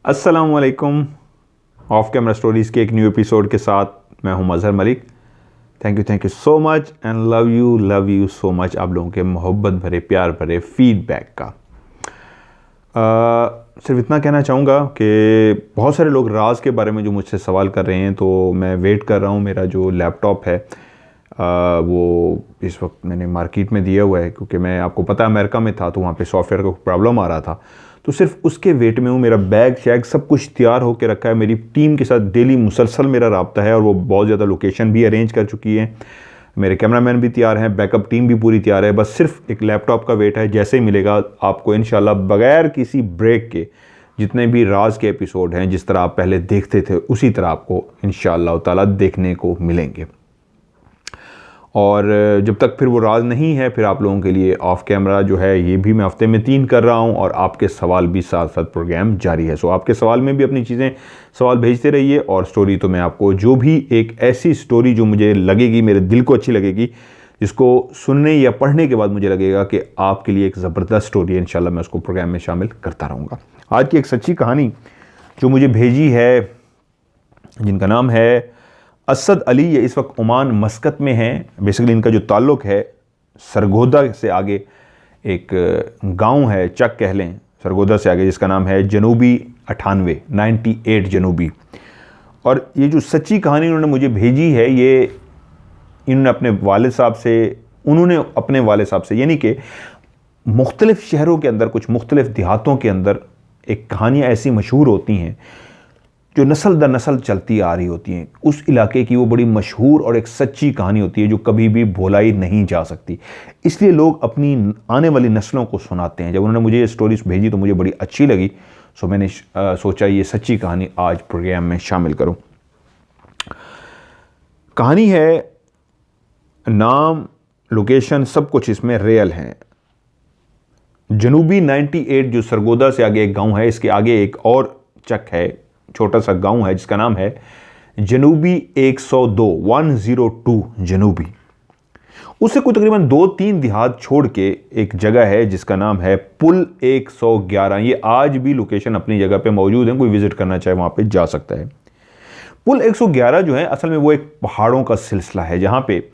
अस्सलामुअलैकुम। Of camera stories के एक न्यू एपिसोड के साथ मैं हूं Mazhar Malik. Thank you so much and love you so much आप लोगों के मोहब्बत भरे प्यार भरे फीडबैक का। सिर्फ इतना कहना चाहूँगा कि बहुत सारे लोग राज के बारे में जो मुझसे सवाल कर रहे हैं, तो मैं वेट कर रहा हूँ। मेरा जो लैपटॉप है वो इस वक्त मैंने मार्केट में दिया हुआ है, क्योंकि मैं, आपको पता है, अमेरिका में था तो वहाँ पे सॉफ्टवेयर का प्रॉब्लम आ रहा था, तो सिर्फ उसके वेट में हूँ। मेरा बैग शैग सब कुछ तैयार होकर रखा है। मेरी टीम के साथ डेली मुसलसल मेरा राब्ता है और वो बहुत ज़्यादा लोकेशन भी अरेंज कर चुकी है। मेरे कैमरामैन भी तैयार हैं, बैकअप टीम भी पूरी तैयार है। बस सिर्फ एक लैपटॉप का वेट है। जैसे ही मिलेगा आपको इंशाल्लाह बगैर किसी ब्रेक के जितने भी राज के एपिसोड हैं, जिस तरह आप पहले देखते थे, उसी तरह आपको इंशाल्लाह ताला देखने को मिलेंगे। और जब तक फिर वो राज नहीं है, फिर आप लोगों के लिए ऑफ कैमरा जो है ये भी मैं हफ्ते में 3 कर रहा हूँ, और आपके सवाल भी साथ साथ प्रोग्राम जारी है। सो आपके सवाल में भी अपनी सवाल भेजते रहिए। और स्टोरी तो मैं आपको, जो भी एक ऐसी स्टोरी जो मुझे लगेगी, मेरे दिल को अच्छी लगेगी, जिसको सुनने या पढ़ने के बाद मुझे लगेगा कि आपके लिए एक ज़बरदस्त स्टोरी है, इंशाल्लाह मैं उसको प्रोग्राम में शामिल करता रहूँगा। आज की एक सच्ची कहानी जो मुझे भेजी है, जिनका नाम है असद अली, ये इस वक्त ओमान मस्कत में हैं। बेसिकली इनका जो ताल्लुक़ है सरगोदा से आगे एक गांव है, चक कह लें, सरगोदा से आगे, जिसका नाम है जनूबी 98 जनूबी। और ये जो सच्ची कहानी उन्होंने मुझे भेजी है, ये इन्होंने अपने वाले साहब से यानी कि मुख्तलिफ़ शहरों के अंदर, कुछ मुख्तलिफ़ देहातों के अंदर एक कहानियाँ ऐसी मशहूर होती हैं जो नस्ल दर नस्ल चलती आ रही होती हैं। उस इलाके की वो बड़ी मशहूर और एक सच्ची कहानी होती है जो कभी भी भुलाई नहीं जा सकती। इसलिए लोग अपनी आने वाली नस्लों को सुनाते हैं। जब उन्होंने मुझे ये स्टोरीज भेजी तो मुझे बड़ी अच्छी लगी, सो मैंने सोचा ये सच्ची कहानी आज प्रोग्राम में शामिल करूं। कहानी है, नाम, लोकेशन, सब कुछ इसमें रियल है। जनूबी 98 जो सरगोदा से आगे एक गाँव है, इसके आगे एक और चक है, छोटा सा गांव है, जिसका नाम है जनूबी 102 जनूबी। उससे कोई तकरीबन 2-3 देहात छोड़ के एक जगह है जिसका नाम है पुल 111। ये आज भी लोकेशन अपनी जगह पे मौजूद है, कोई विजिट करना चाहे वहां पे जा सकता है। पुल 111 जो है, असल में वो एक पहाड़ों का सिलसिला है, जहां पे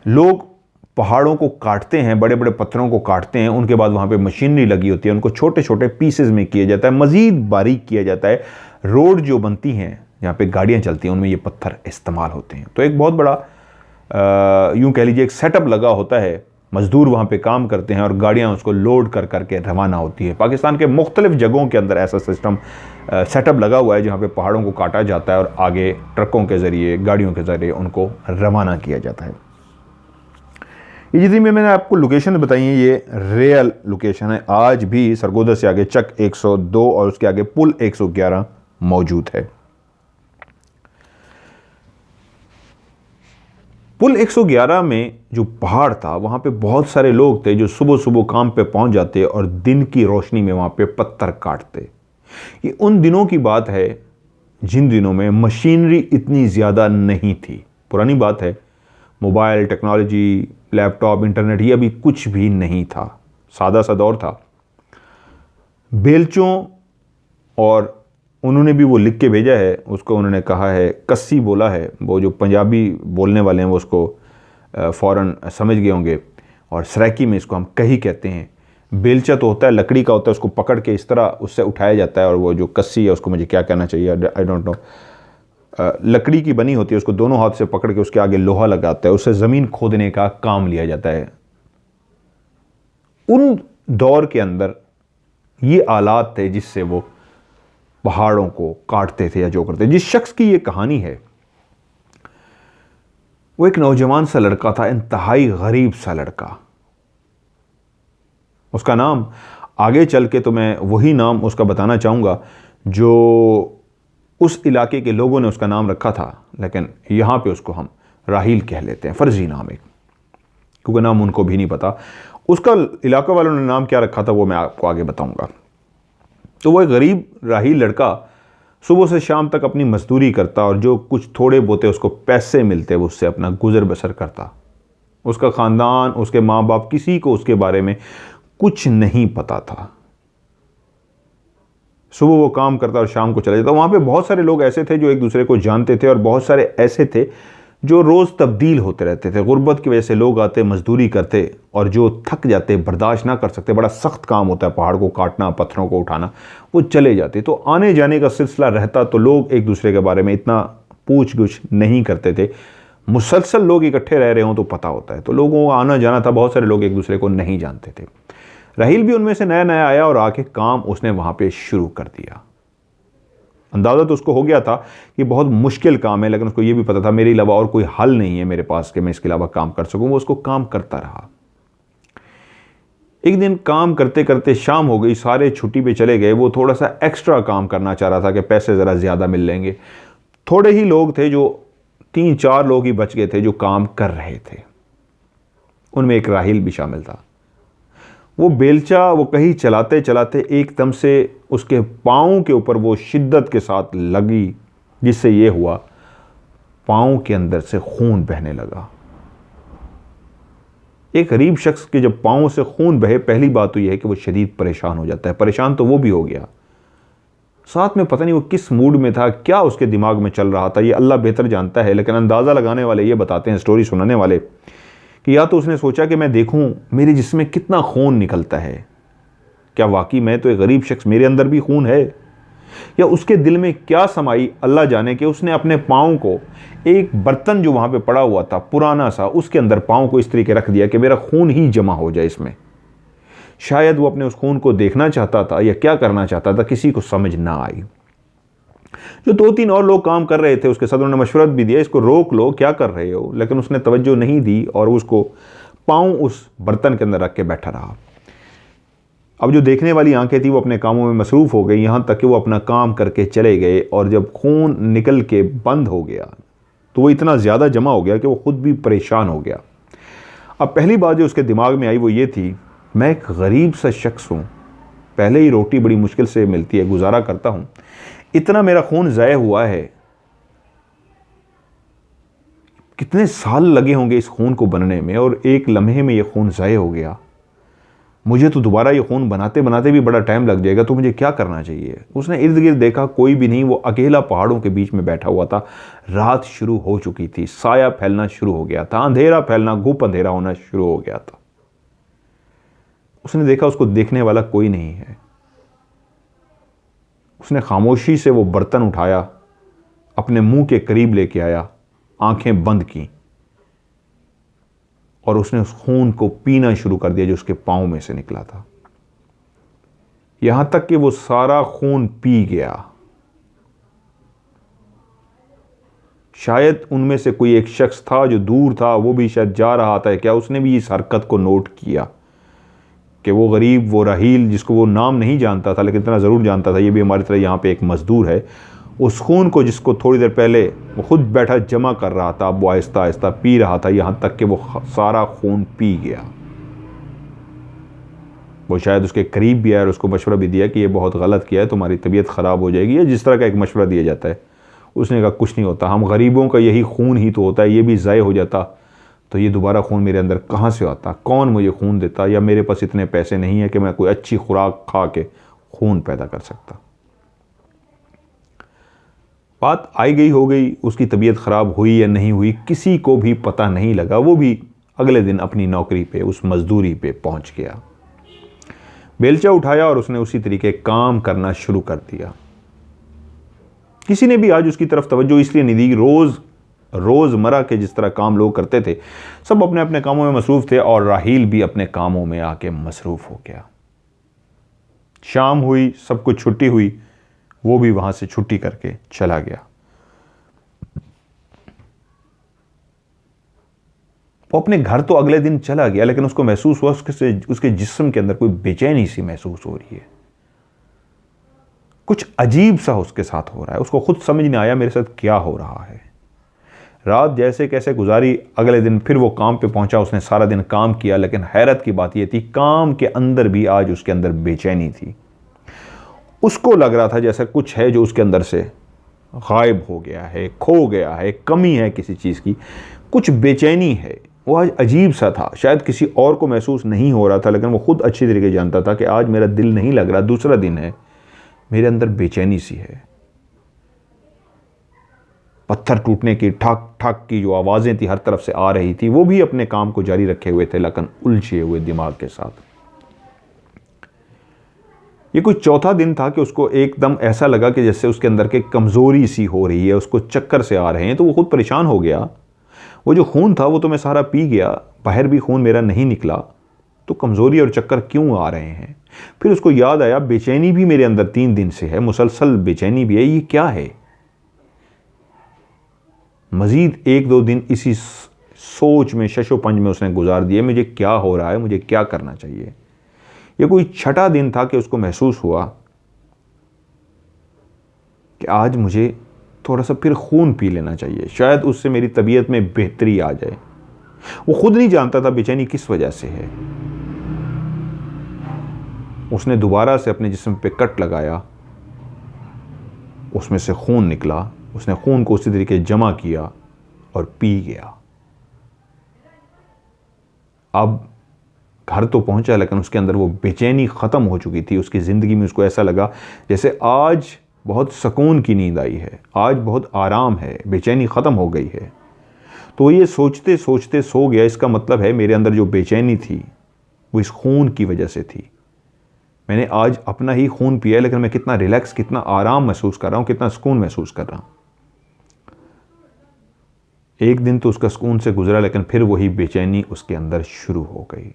लोग पहाड़ों को काटते हैं, बड़े बड़े पत्थरों को काटते हैं, उनके बाद वहाँ पे मशीनरी लगी होती है, उनको छोटे छोटे पीसेस में किया जाता है, मज़ीद बारीक किया जाता है। रोड जो बनती हैं, जहाँ पे गाड़ियाँ चलती हैं, उनमें ये पत्थर इस्तेमाल होते हैं। तो एक बहुत बड़ा यूँ कह लीजिए एक सेटअप लगा होता है, मज़दूर वहाँ पे काम करते हैं और गाड़ियाँ उसको लोड कर करके रवाना होती है। पाकिस्तान के मुख्तलिफ़ जगहों के अंदर ऐसा सिस्टम सेटअप लगा हुआ है, जहाँ पे पहाड़ों को काटा जाता है और आगे ट्रकों के ज़रिए, गाड़ियों के ज़रिए उनको रवाना किया जाता है। ये जितनी में मैंने आपको लोकेशन बताई है, ये रियल लोकेशन है। आज भी सरगोदा से आगे चक 102 और उसके आगे पुल 111 मौजूद है। पुल 111 में जो पहाड़ था, वहां पे बहुत सारे लोग थे जो सुबह सुबह काम पे पहुंच जाते और दिन की रोशनी में वहां पे पत्थर काटते। ये उन दिनों की बात है जिन दिनों में मशीनरी इतनी ज़्यादा नहीं थी। पुरानी बात है, मोबाइल टेक्नोलॉजी, लैपटॉप, इंटरनेट, ये अभी कुछ भी नहीं था, सादा सा दौर था। बेलचों, और उन्होंने भी वो लिख के भेजा है, उसको उन्होंने कहा है कस्सी बोला है। वो जो पंजाबी बोलने वाले हैं वो उसको फ़ौरन समझ गए होंगे। और सराइकी में इसको हम कही कहते हैं। बेलचा तो होता है, लकड़ी का होता है, उसको पकड़ के इस तरह उससे उठाया जाता है। और वो जो कस्सी है, उसको मुझे क्या कहना चाहिए, आई डोंट नो, लकड़ी की बनी होती है, उसको दोनों हाथ से पकड़ के उसके आगे लोहा लगाता है, उससे ज़मीन खोदने का काम लिया जाता है। उन दौर के अंदर ये आलात थे जिससे वो पहाड़ों को काटते थे या जो करते। जिस शख्स की ये कहानी है वो एक नौजवान सा लड़का था, इंतहाई गरीब सा लड़का। उसका नाम आगे चल के तो मैं वही नाम उसका बताना चाहूँगा जो उस इलाके के लोगों ने उसका नाम रखा था, लेकिन यहाँ पे उसको हम राहील कह लेते हैं, फ़र्जी नाम एक, क्योंकि नाम उनको भी नहीं पता। उसका इलाका वालों ने नाम क्या रखा था वो मैं आपको आगे बताऊँगा। तो वो एक गरीब राहील लड़का सुबह से शाम तक अपनी मजदूरी करता और जो कुछ थोड़े बोते उसको पैसे मिलते वो उससे अपना गुजर बसर करता। उसका ख़ानदान, उसके माँ बाप, किसी को उसके बारे में कुछ नहीं पता था। सुबह वो काम करता और शाम को चला जाता। वहाँ पे बहुत सारे लोग ऐसे थे जो एक दूसरे को जानते थे और बहुत सारे ऐसे थे जो रोज़ तब्दील होते रहते थे। गुर्बत की वजह से लोग आते, मजदूरी करते और जो थक जाते, बर्दाश्त ना कर सकते, बड़ा सख्त काम होता है पहाड़ को काटना, पत्थरों को उठाना, वो चले जाते। तो आने जाने का सिलसिला रहता, तो लोग एक दूसरे के बारे में इतना पूछ गुछ नहीं करते थे। मुसलसल लोग इकट्ठे रह रहे हों तो पता होता है, तो लोगों का आना जाना था। बहुत सारे लोग एक दूसरे को नहीं जानते थे। राहील भी उनमें से नया नया आया और आके काम उसने वहाँ पे शुरू कर दिया। अंदाज़ा तो उसको हो गया था कि बहुत मुश्किल काम है, लेकिन उसको ये भी पता था मेरे अलावा और कोई हल नहीं है मेरे पास कि मैं इसके अलावा काम कर सकूं। वो उसको काम करता रहा। एक दिन काम करते करते शाम हो गई, सारे छुट्टी पे चले गए। वो थोड़ा सा एक्स्ट्रा काम करना चाह रहा था कि पैसे ज़रा ज़्यादा मिल लेंगे। थोड़े ही लोग थे, जो 3-4 लोग ही बच गए थे जो काम कर रहे थे। उनमें एक राहील भी शामिल था। वो बेलचा वो कहीं चलाते चलाते एकदम से उसके पाँव के ऊपर वो शिद्दत के साथ लगी, जिससे ये हुआ पाँव के अंदर से खून बहने लगा। एक गरीब शख्स के जब पाँव से खून बहे, पहली बात तो यह है कि वो शदीद परेशान हो जाता है। परेशान तो वो भी हो गया, साथ में पता नहीं वो किस मूड में था, क्या उसके दिमाग में चल रहा था, ये अल्लाह बेहतर जानता है। लेकिन अंदाज़ा लगाने वाले ये बताते हैं, स्टोरी सुनाने वाले, कि या तो उसने सोचा कि मैं देखूं मेरे जिस्म में कितना खून निकलता है, क्या वाकई मैं तो एक गरीब शख्स, मेरे अंदर भी खून है, या उसके दिल में क्या समाई अल्लाह जाने के। उसने अपने पाँव को एक बर्तन जो वहाँ पे पड़ा हुआ था पुराना सा, उसके अंदर पाँव को इस तरीके रख दिया कि मेरा खून ही जमा हो जाए इसमें। शायद वो अपने उस खून को देखना चाहता था या क्या करना चाहता था, किसी को समझ ना आई। जो 2-3 और लोग काम कर रहे थे उसके साथ, उन्होंने मशवरा भी दिया, इसको रोक लो, क्या कर रहे हो, लेकिन उसने तवज्जो नहीं दी और उसको पाँव उस बर्तन के अंदर रख के बैठा रहा। अब जो देखने वाली आंखें थी वो अपने कामों में मसरूफ़ हो गई, यहाँ तक कि वो अपना काम करके चले गए। और जब खून निकल के बंद हो गया तो वो इतना ज़्यादा जमा हो गया कि वो ख़ुद भी परेशान हो गया। अब पहली बात जो उसके दिमाग में आई वो ये थी, मैं एक गरीब सा शख्स हूँ, पहले ही रोटी बड़ी मुश्किल से मिलती है, गुजारा करता हूँ, इतना मेरा खून ज़ाया हुआ है, कितने साल लगे होंगे इस खून को बनने में, और एक लम्हे में ये खून ज़ाया हो गया। मुझे तो दोबारा ये खून बनाते बनाते भी बड़ा टाइम लग जाएगा, तो मुझे क्या करना चाहिए। उसने इर्द गिर्द देखा, कोई भी नहीं। वो अकेला पहाड़ों के बीच में बैठा हुआ था। रात शुरू हो चुकी थी, साया फैलना शुरू हो गया था, अंधेरा फैलना, गुप अंधेरा होना शुरू हो गया था। उसने देखा उसको देखने वाला कोई नहीं है। उसने खामोशी से वो बर्तन उठाया, अपने मुंह के करीब लेके आया, आंखें बंद की और उसने उस खून को पीना शुरू कर दिया जो उसके पाँव में से निकला था, यहां तक कि वो सारा खून पी गया। शायद उनमें से कोई एक शख्स था जो दूर था, वो भी शायद जा रहा था, क्या उसने भी इस हरकत को नोट किया कि वो गरीब, वो राहील, जिसको वो नाम नहीं जानता था लेकिन इतना ज़रूर जानता था ये भी हमारी तरह यहाँ पे एक मज़दूर है, उस खून को जिसको थोड़ी देर पहले वो खुद बैठा जमा कर रहा था, अब वो आहिस्ता आहिस्ता पी रहा था, यहाँ तक कि वो सारा खून पी गया। वो शायद उसके करीब भी आया और उसको मशवरा भी दिया कि ये बहुत गलत किया है, तुम्हारी तबीयत ख़राब हो जाएगी, या जिस तरह का एक मशवरा दिया जाता है। उसने कहा कुछ नहीं होता, हम गरीबों का यही खून ही तो होता है, ये भी ज़ाय हो जाता तो ये दोबारा खून मेरे अंदर कहाँ से आता, कौन मुझे खून देता, या मेरे पास इतने पैसे नहीं है कि मैं कोई अच्छी खुराक खा के खून पैदा कर सकता। बात आई गई हो गई, उसकी तबीयत ख़राब हुई या नहीं हुई किसी को भी पता नहीं लगा। वो भी अगले दिन अपनी नौकरी पे, उस मजदूरी पे पहुंच गया। बेलचा उठाया और उसने उसी तरीके काम करना शुरू कर दिया। किसी ने भी आज उसकी तरफ तवज्जो इसलिए नहीं दी, रोज़मर्रा के जिस तरह काम लोग करते थे, सब अपने अपने कामों में मसरूफ़ थे और राहील भी अपने कामों में आके मसरूफ़ हो गया। शाम हुई, सब कुछ छुट्टी हुई, वो भी वहां से छुट्टी करके चला गया। वो अपने घर तो अगले दिन चला गया, लेकिन उसको महसूस हुआ उसके जिस्म के अंदर कोई बेचैनी सी महसूस हो रही है, कुछ अजीब सा उसके साथ हो रहा है। उसको खुद समझ नहीं आया मेरे साथ क्या हो रहा है। रात जैसे कैसे गुजारी, अगले दिन फिर वो काम पे पहुंचा, उसने सारा दिन काम किया, लेकिन हैरत की बात यह थी काम के अंदर भी आज उसके अंदर बेचैनी थी। उसको लग रहा था जैसा कुछ है जो उसके अंदर से गायब हो गया है, खो गया है, कमी है किसी चीज़ की, कुछ बेचैनी है। वो आज अजीब सा था, शायद किसी और को महसूस नहीं हो रहा था, लेकिन वो खुद अच्छी तरीके जानता था कि आज मेरा दिल नहीं लग रहा, दूसरा दिन है, मेरे अंदर बेचैनी सी है। पत्थर टूटने की ठक ठक की जो आवाज़ें थी हर तरफ से आ रही थी, वो भी अपने काम को जारी रखे हुए थे, लेकिन उलझे हुए दिमाग के साथ। ये कोई चौथा दिन था कि उसको एकदम ऐसा लगा कि जैसे उसके अंदर के कमज़ोरी सी हो रही है, उसको चक्कर से आ रहे हैं। तो वो खुद परेशान हो गया। वो जो खून था वो तो मैं सारा पी गया, बाहर भी खून मेरा नहीं निकला, तो कमज़ोरी और चक्कर क्यों आ रहे हैं? फिर उसको याद आया बेचैनी भी मेरे अंदर 3 दिन से है, मुसलसल बेचैनी भी है, ये क्या है? मज़ीद 1-2 दिन इसी सोच में, शशोपंज में उसने गुजार दिए, मुझे क्या हो रहा है, मुझे क्या करना चाहिए। ये कोई छठा दिन था कि उसको महसूस हुआ कि आज मुझे थोड़ा सा फिर खून पी लेना चाहिए, शायद उससे मेरी तबीयत में बेहतरी आ जाए। वो खुद नहीं जानता था बेचैनी किस वजह से है। उसने दोबारा से अपने जिस्म पे कट लगाया, उसमें से खून निकला, उसने खून को उसी तरीके जमा किया और पी गया। अब घर तो पहुंचा, लेकिन उसके अंदर वो बेचैनी ख़त्म हो चुकी थी। उसकी ज़िंदगी में उसको ऐसा लगा जैसे आज बहुत सुकून की नींद आई है, आज बहुत आराम है, बेचैनी ख़त्म हो गई है। तो ये सोचते सोचते सो गया। इसका मतलब है मेरे अंदर जो बेचैनी थी वो इस खून की वजह से थी। मैंने आज अपना ही खून पिया, लेकिन मैं कितना रिलैक्स, कितना आराम महसूस कर रहा हूँ, कितना सुकून महसूस कर रहा हूँ। एक दिन तो उसका सुकून से गुजरा, लेकिन फिर वही बेचैनी उसके अंदर शुरू हो गई।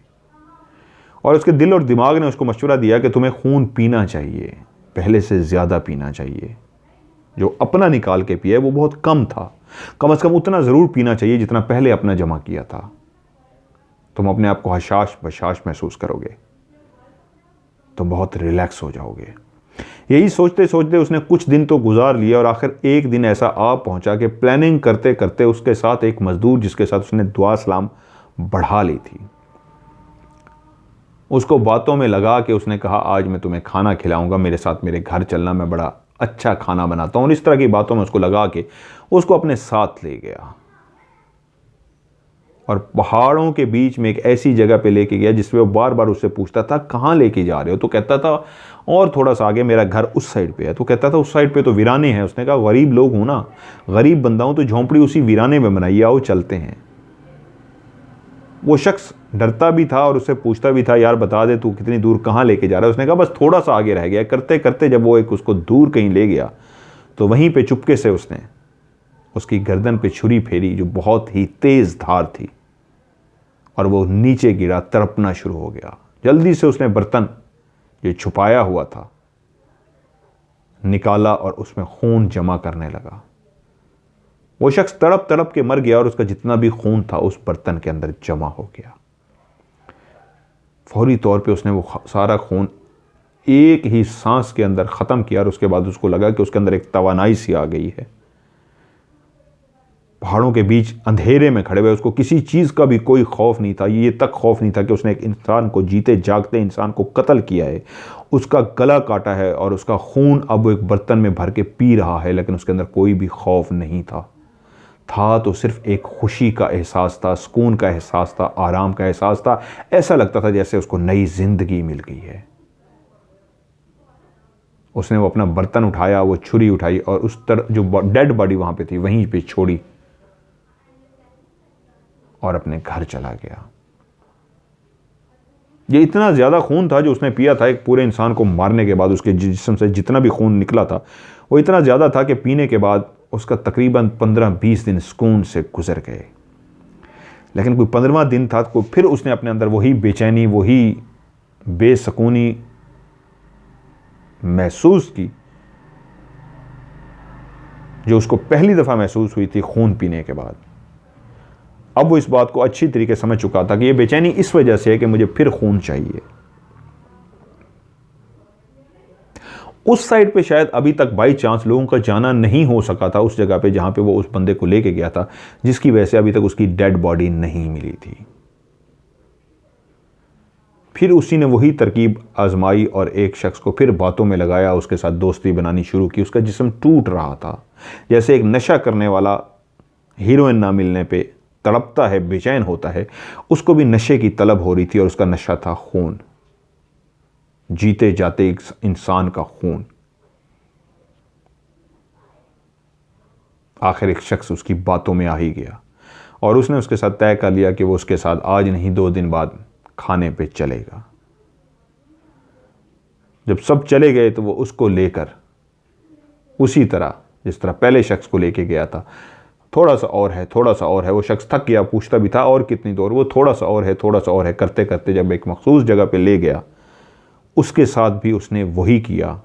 और उसके दिल और दिमाग ने उसको मशवरा दिया कि तुम्हें खून पीना चाहिए, पहले से ज़्यादा पीना चाहिए। जो अपना निकाल के पिया वो बहुत कम था, कम से कम उतना ज़रूर पीना चाहिए जितना पहले अपना जमा किया था। तुम अपने आप को हशाश बशाश महसूस करोगे, तुम बहुत रिलैक्स हो जाओगे। यही सोचते सोचते उसने कुछ दिन तो गुजार लिया, और आखिर एक दिन ऐसा आ पहुंचा कि प्लानिंग करते करते उसके साथ एक मजदूर, जिसके साथ उसने दुआ सलाम बढ़ा ली थी, उसको बातों में लगा कि उसने कहा आज मैं तुम्हें खाना खिलाऊंगा, मेरे साथ मेरे घर चलना, मैं बड़ा अच्छा खाना बनाता हूं। और इस तरह की बातों में उसको लगा के उसको अपने साथ ले गया और पहाड़ों के बीच में एक ऐसी जगह पे लेके गया जिसमें वो बार बार उससे पूछता था कहाँ लेके जा रहे हो? तो कहता था और थोड़ा सा आगे मेरा घर उस साइड पे है। तो कहता था उस साइड पे तो वीराने हैं। उसने कहा गरीब लोग हूं ना, गरीब बंदा हूं, तो झोंपड़ी उसी वीराने में बनाइए, आओ चलते हैं। वो शख्स डरता भी था और उससे पूछता भी था यार बता दे तू कितनी दूर कहाँ लेके जा रहा है? उसने कहा बस थोड़ा सा आगे रह गया। करते करते जब वो एक उसको दूर कहीं ले गया तो वहीं पे चुपके से उसने उसकी गर्दन पे छुरी फेरी जो बहुत ही तेज धार थी, और वो नीचे गिरा, तड़पना शुरू हो गया। जल्दी से उसने बर्तन जो छुपाया हुआ था निकाला और उसमें खून जमा करने लगा। वो शख्स तड़प तड़प के मर गया और उसका जितना भी खून था उस बर्तन के अंदर जमा हो गया। फौरी तौर पे उसने वो सारा खून एक ही सांस के अंदर ख़त्म किया, और उसके बाद उसको लगा कि उसके अंदर एक तवानाई सी आ गई है। पहाड़ों के बीच अंधेरे में खड़े हुए, उसको किसी चीज़ का भी कोई खौफ नहीं था। ये तक खौफ नहीं था कि उसने एक इंसान को, जीते जागते इंसान को कत्ल किया है, उसका गला काटा है और उसका खून अब एक बर्तन में भर के पी रहा है, लेकिन उसके अंदर कोई भी खौफ नहीं था। तो सिर्फ एक खुशी का एहसास था, सुकून का एहसास था, आराम का एहसास था। ऐसा लगता था जैसे उसको नई जिंदगी मिल गई है। उसने वो अपना बर्तन उठाया, वो छुरी उठाई और उस तरह जो डेड बॉडी वहां पे थी वहीं पे छोड़ी और अपने घर चला गया। ये इतना ज्यादा खून था जो उसने पिया था एक पूरे इंसान को मारने के बाद। उसके जिस्म से जितना भी खून निकला था वो इतना ज्यादा था कि पीने के बाद उसका तकरीबन 15-20 दिन सुकून से गुजर गए। लेकिन कोई 15वां दिन था तो फिर उसने अपने अंदर वही बेचैनी, वही बेसुकूनी महसूस की जो उसको पहली दफा महसूस हुई थी खून पीने के बाद। अब वो इस बात को अच्छी तरीके समझ चुका था कि ये बेचैनी इस वजह से है कि मुझे फिर खून चाहिए। उस साइड पे शायद अभी तक बाई चांस लोगों का जाना नहीं हो सका था, उस जगह पे जहां पे वो उस बंदे को लेके गया था, जिसकी वजह से अभी तक उसकी डेड बॉडी नहीं मिली थी। फिर उसी ने वही तरकीब आजमाई और एक शख्स को फिर बातों में लगाया, उसके साथ दोस्ती बनानी शुरू की। उसका जिस्म टूट रहा था, जैसे एक नशा करने वाला हीरोइन ना मिलने पे तड़पता है, बेचैन होता है, उसको भी नशे की तलब हो रही थी। और उसका नशा था खून, जीते जाते एक इंसान का खून। आखिर एक शख्स उसकी बातों में आ ही गया और उसने उसके साथ तय कर लिया कि वो उसके साथ आज नहीं 2 दिन बाद खाने पे चलेगा। जब सब चले गए तो वो उसको लेकर उसी तरह जिस तरह पहले शख्स को लेके गया था, थोड़ा सा और है, थोड़ा सा और है, वो शख्स थक गया, पूछता भी था और कितनी दूर, वो थोड़ा सा और है, थोड़ा सा और है करते करते जब एक मखसूस जगह पे ले गया, उसके साथ भी उसने वही किया।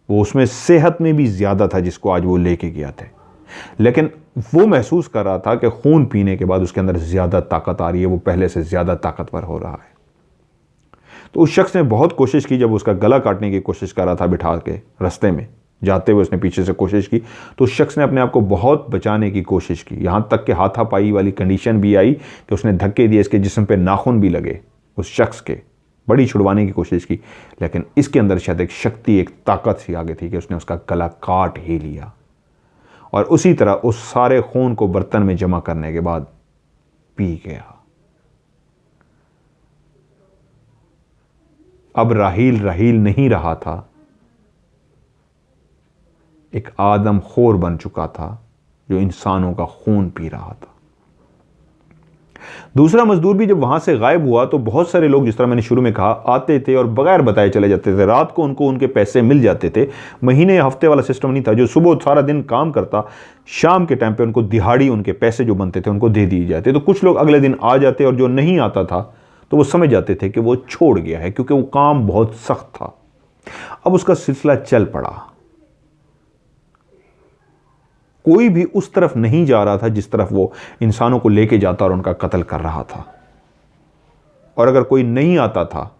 वो उसमें सेहत में भी ज़्यादा था जिसको आज वो लेके गया थे, लेकिन वो महसूस कर रहा था कि खून पीने के बाद उसके अंदर ज़्यादा ताकत आ रही है, वो पहले से ज़्यादा ताकतवर हो रहा है। तो उस शख्स ने बहुत कोशिश की, जब उसका गला काटने की कोशिश कर रहा था बिठा के रास्ते में जाते हुए, उसने पीछे से कोशिश की, तो उस शख्स ने अपने आप को बहुत बचाने की कोशिश की, यहाँ तक कि हाथापाई वाली कंडीशन भी आई कि उसने धक्के दिए, इसके जिस्म पे नाखून भी लगे उस शख्स के, बड़ी छुड़वाने की कोशिश की, लेकिन इसके अंदर शायद एक शक्ति, एक ताकत सी आगे थी कि उसने उसका गला काट ही लिया। और उसी तरह उस सारे खून को बर्तन में जमा करने के बाद पी गया। अब राहील राहील नहीं रहा था, एक आदमखोर बन चुका था जो इंसानों का खून पी रहा था। दूसरा मजदूर भी जब वहां से गायब हुआ तो बहुत सारे लोग, जिस तरह मैंने शुरू में कहा, आते थे और बगैर बताए चले जाते थे। रात को उनको उनके पैसे मिल जाते थे, महीने या हफ्ते वाला सिस्टम नहीं था। जो सुबह सारा दिन काम करता, शाम के टाइम पे उनको दिहाड़ी, उनके पैसे जो बनते थे उनको दे दिए जाते। तो कुछ लोग अगले दिन आ जाते और जो नहीं आता था तो वो समझ जाते थे कि वो छोड़ गया है, क्योंकि वो काम बहुत सख्त था। अब उसका सिलसिला चल पड़ा, कोई भी उस तरफ नहीं जा रहा था जिस तरफ वो इंसानों को लेके जाता और उनका कत्ल कर रहा था। और अगर कोई नहीं आता था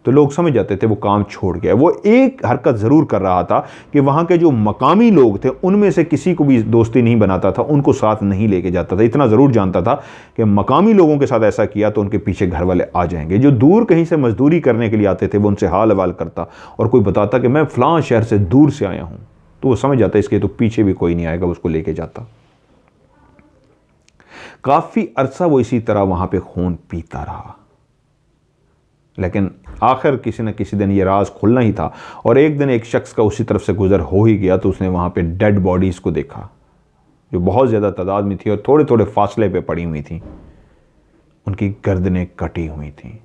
तो लोग समझ जाते थे वो काम छोड़ गया। वो एक हरकत जरूर कर रहा था कि वहां के जो मकामी लोग थे उनमें से किसी को भी दोस्ती नहीं बनाता था, उनको साथ नहीं लेके जाता था। इतना जरूर जानता था कि मकामी लोगों के साथ ऐसा किया तो उनके पीछे घर वाले आ जाएंगे। जो दूर कहीं से मजदूरी करने के लिए आते थे वो उनसे हाल हवाल करता, और कोई बताता कि मैं फलां शहर से दूर से आया हूं, तो वो समझ जाता इसके तो पीछे भी कोई नहीं आएगा, उसको लेके जाता। काफी अरसा वो इसी तरह वहां पे खून पीता रहा, लेकिन आखिर किसी न किसी दिन ये राज खुलना ही था। और एक दिन एक शख्स का उसी तरफ से गुजर हो ही गया तो उसने वहां पे डेड बॉडीज को देखा, जो बहुत ज्यादा तादाद में थी और थोड़े थोड़े फासले पे पड़ी हुई थी। उनकी गर्दनें कटी हुई थी,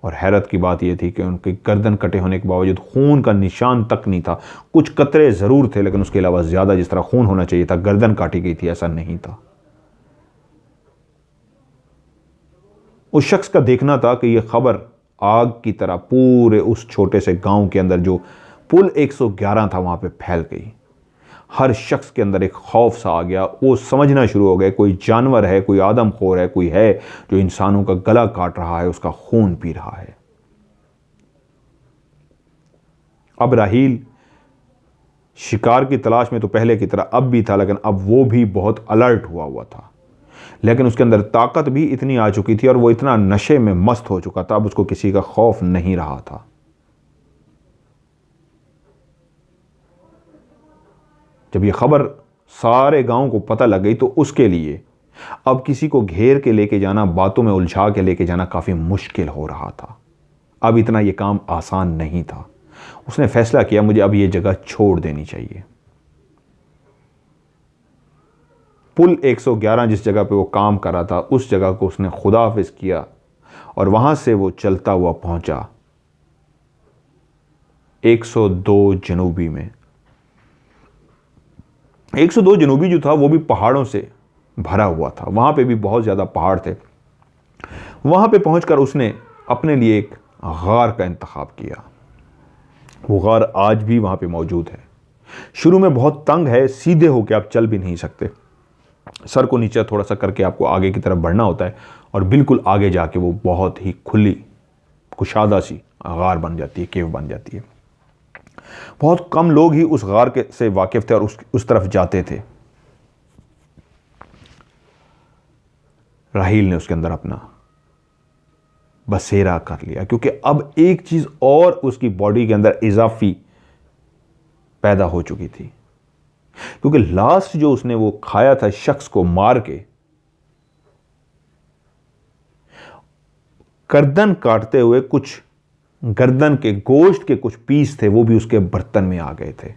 और हैरत की बात यह थी कि उनकी गर्दन कटे होने के बावजूद खून का निशान तक नहीं था। कुछ कतरे जरूर थे, लेकिन उसके अलावा ज्यादा जिस तरह खून होना चाहिए था, गर्दन काटी गई थी, ऐसा नहीं था। उस शख्स का देखना था कि यह खबर आग की तरह पूरे उस छोटे से गांव के अंदर, जो पुल 111 था, वहां पे फैल गई। हर शख्स के अंदर एक खौफ सा आ गया। वो समझना शुरू हो गए कोई जानवर है, कोई आदमखोर है, कोई है जो इंसानों का गला काट रहा है, उसका खून पी रहा है। अब राहील शिकार की तलाश में तो पहले की तरह अब भी था, लेकिन अब वो भी बहुत अलर्ट हुआ था। लेकिन उसके अंदर ताकत भी इतनी आ चुकी थी और वो इतना नशे में मस्त हो चुका था, अब उसको किसी का खौफ नहीं रहा था। जब ये खबर सारे गांव को पता लग गई तो उसके लिए अब किसी को घेर के लेके जाना, बातों में उलझा के लेके जाना काफी मुश्किल हो रहा था। अब इतना ये काम आसान नहीं था। उसने फैसला किया मुझे अब ये जगह छोड़ देनी चाहिए। पुल 111 जिस जगह पे वो काम कर रहा था, उस जगह को उसने खुदाफिज किया और वहां से वो चलता हुआ पहुंचा 102 जनूबी में। 102 जनूबी जो था वो भी पहाड़ों से भरा हुआ था, वहां पे भी बहुत ज्यादा पहाड़ थे। वहां पे पहुंचकर उसने अपने लिए एक गार का इंतखाब किया। वो गार आज भी वहां पे मौजूद है। शुरू में बहुत तंग है, सीधे होकर आप चल भी नहीं सकते, सर को नीचे थोड़ा सा करके आपको आगे की तरफ बढ़ना होता है, और बिल्कुल आगे जाके वो बहुत ही खुली कुशादा सी गार बन जाती है, केव बन जाती है। बहुत कम लोग ही उस गार के से वाकिफ थे और उस तरफ जाते थे। राहील ने उसके अंदर अपना बसेरा कर लिया, क्योंकि अब एक चीज और उसकी बॉडी के अंदर इजाफी पैदा हो चुकी थी। क्योंकि लास्ट जो उसने वो खाया था शख्स को मार के, गर्दन काटते हुए कुछ गर्दन के गोश्त के कुछ पीस थे, वो भी उसके बर्तन में आ गए थे।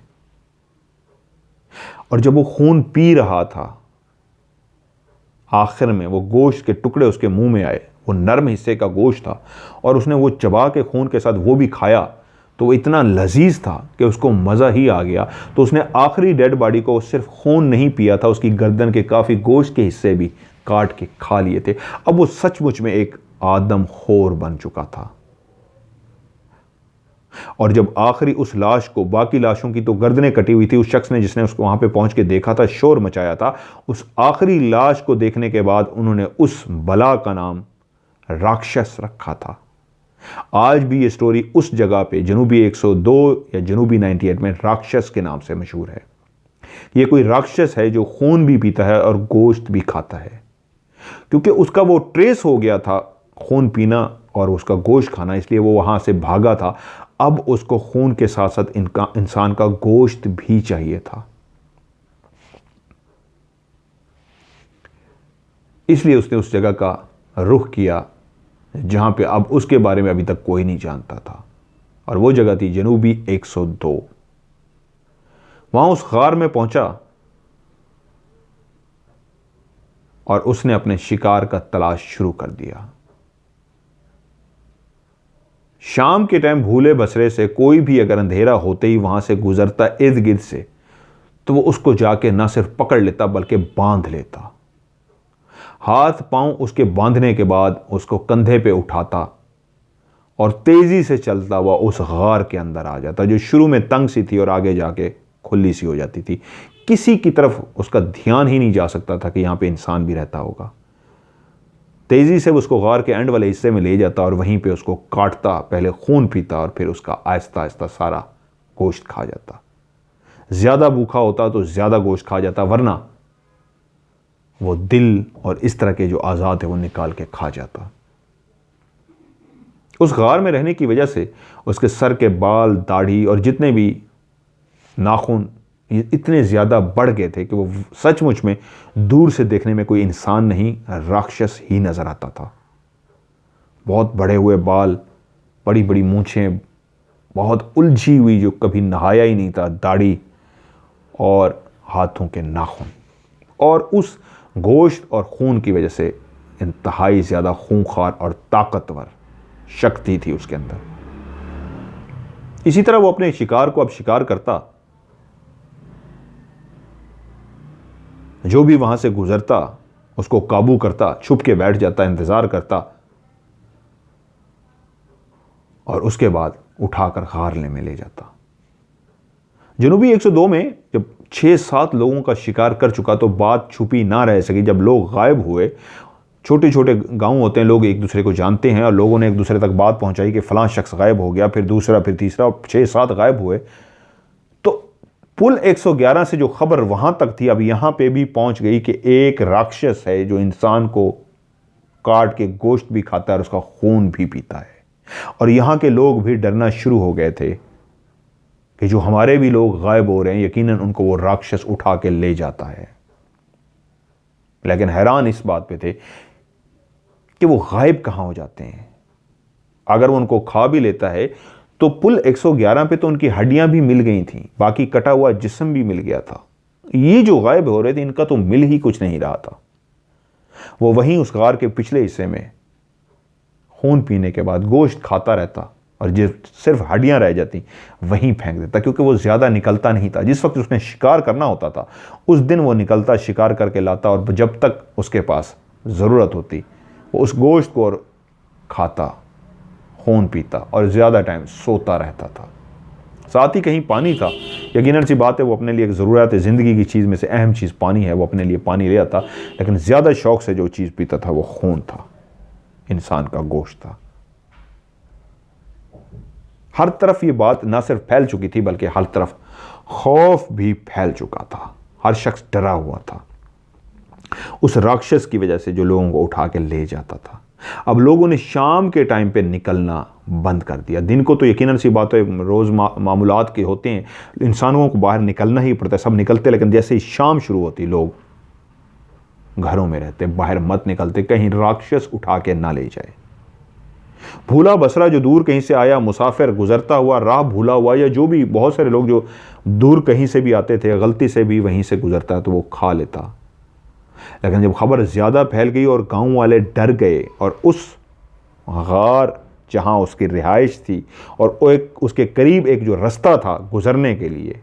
और जब वो खून पी रहा था, आखिर में वो गोश्त के टुकड़े उसके मुंह में आए, वो नरम हिस्से का गोश्त था, और उसने वो चबा के खून के साथ वो भी खाया, तो वो इतना लजीज था कि उसको मज़ा ही आ गया। तो उसने आखिरी डेड बॉडी को सिर्फ खून नहीं पिया था, उसकी गर्दन के काफ़ी गोश्त के हिस्से भी काट के खा लिए थे। अब वो सचमुच में एक आदमखोर बन चुका था। और जब आखिरी उस लाश को, बाकी लाशों की तो गर्दनें कटी हुई थी, उस शख्स ने जिसने उसको वहां पे पहुंच के देखा था, शोर मचाया था, उस आखिरी लाश को देखने के बाद उन्होंने उस बला का नाम राक्षस रखा था। आज भी ये स्टोरी उस जगह पे जनूबी 102 या जनूबी 98 में राक्षस के नाम से मशहूर है। ये कोई राक्षस है जो खून भी पीता है और गोश्त भी खाता है। क्योंकि उसका वो ट्रेस हो गया था, खून पीना और उसका गोश्त खाना, इसलिए वो वहां से भागा था। अब उसको खून के साथ साथ इनका इंसान का गोश्त भी चाहिए था, इसलिए उसने उस जगह का रुख किया जहां पे अब उसके बारे में अभी तक कोई नहीं जानता था, और वो जगह थी जनूबी 102। वहां उस गार में पहुंचा और उसने अपने शिकार का तलाश शुरू कर दिया। शाम के टाइम भूले बसरे से कोई भी अगर अंधेरा होते ही वहां से गुजरता इर्द गिर्द से, तो वो उसको जाके न सिर्फ पकड़ लेता बल्कि बांध लेता। हाथ पांव उसके बांधने के बाद उसको कंधे पे उठाता और तेजी से चलता हुआ उस गार के अंदर आ जाता, जो शुरू में तंग सी थी और आगे जाके खुली सी हो जाती थी। किसी की तरफ उसका ध्यान ही नहीं जा सकता था कि यहां पे इंसान भी रहता होगा। तेजी से उसको गार के एंड वाले हिस्से में ले जाता और वहीं पे उसको काटता, पहले खून पीता और फिर उसका आहिस्ता आहिस्ता सारा गोश्त खा जाता। ज्यादा भूखा होता तो ज्यादा गोश्त खा जाता, वरना वो दिल और इस तरह के जो आज़ाद है वो निकाल के खा जाता। उस गार में रहने की वजह से उसके सर के बाल, दाढ़ी और जितने भी नाखून इतने ज़्यादा बढ़ गए थे कि वो सचमुच में दूर से देखने में कोई इंसान नहीं, राक्षस ही नज़र आता था। बहुत बड़े हुए बाल, बड़ी बड़ी मूंछें, बहुत उलझी हुई, जो कभी नहाया ही नहीं था, दाढ़ी और हाथों के नाखून, और उस गोश्त और खून की वजह से इंतहाई ज़्यादा खूंखार और ताकतवर शक्ति थी उसके अंदर। इसी तरह वो अपने शिकार को अब शिकार करता, जो भी वहां से गुजरता उसको काबू करता, छुप के बैठ जाता, इंतजार करता, और उसके बाद उठाकर गारले में ले जाता। जनूबी 102 में जब 6-7 लोगों का शिकार कर चुका तो बात छुपी ना रह सकी। जब लोग गायब हुए, छोटे छोटे गांव होते हैं, लोग एक दूसरे को जानते हैं, और लोगों ने एक दूसरे तक बात पहुंचाई कि फलां शख्स गायब हो गया, फिर दूसरा, फिर तीसरा, और 6-7 गायब हुए। तो पुल 111 से जो खबर वहां तक थी, अब यहां पे भी पहुंच गई कि एक राक्षस है जो इंसान को काट के गोश्त भी खाता है और उसका खून भी पीता है। और यहां के लोग भी डरना शुरू हो गए थे कि जो हमारे भी लोग गायब हो रहे हैं, यकीनन उनको वो राक्षस उठा के ले जाता है। लेकिन हैरान इस बात पे थे कि वो गायब कहां हो जाते हैं। अगर वो उनको खा भी लेता है तो पुल 111 पे तो उनकी हड्डियां भी मिल गई थी, बाकी कटा हुआ जिस्म भी मिल गया था। ये जो गायब हो रहे थे, इनका तो मिल ही कुछ नहीं रहा था। वो वहीं उस गार के पिछले हिस्से में खून पीने के बाद गोश्त खाता रहता, और जो सिर्फ हड्डियां रह जाती वहीं फेंक देता, क्योंकि वो ज्यादा निकलता नहीं था। जिस वक्त उसने शिकार करना होता था उस दिन वो निकलता, शिकार करके लाता, और जब तक उसके पास जरूरत होती वो उस गोश्त को और खाता, खून पीता, और ज्यादा टाइम सोता रहता था। साथ ही कहीं पानी था, यकीनन सी बात है वो अपने लिए एक ज़रूरत है, ज़िंदगी की चीज़ में से अहम चीज़ पानी है, वो अपने लिए पानी ले आता, लेकिन ज़्यादा शौक से जो चीज़ पीता था वो खून था, इंसान का गोश्त था। हर तरफ ये बात ना सिर्फ फैल चुकी थी बल्कि हर तरफ खौफ भी फैल चुका था। हर शख्स डरा हुआ था उस राक्षस की वजह से जो लोगों को उठा के ले जाता था। अब लोगों ने शाम के टाइम पे निकलना बंद कर दिया। दिन को तो यकीनन सी बात है रोज़ मामूलात के होते हैं, इंसानों को बाहर निकलना ही पड़ता है, सब निकलते, लेकिन जैसे ही शाम शुरू होती लोग घरों में रहते, बाहर मत निकलते, कहीं राक्षस उठा के ना ले जाए। भूला बसरा जो दूर कहीं से आया, मुसाफिर गुजरता हुआ, राह भूला हुआ, या जो भी बहुत सारे लोग जो दूर कहीं से भी आते थे, गलती से भी वहीं से गुजरता तो वो खा लेता। लेकिन जब खबर ज़्यादा फैल गई और गांव वाले डर गए और उस गार जहां उसकी रिहाइश थी और वो एक उसके करीब एक जो रास्ता था गुजरने के लिए,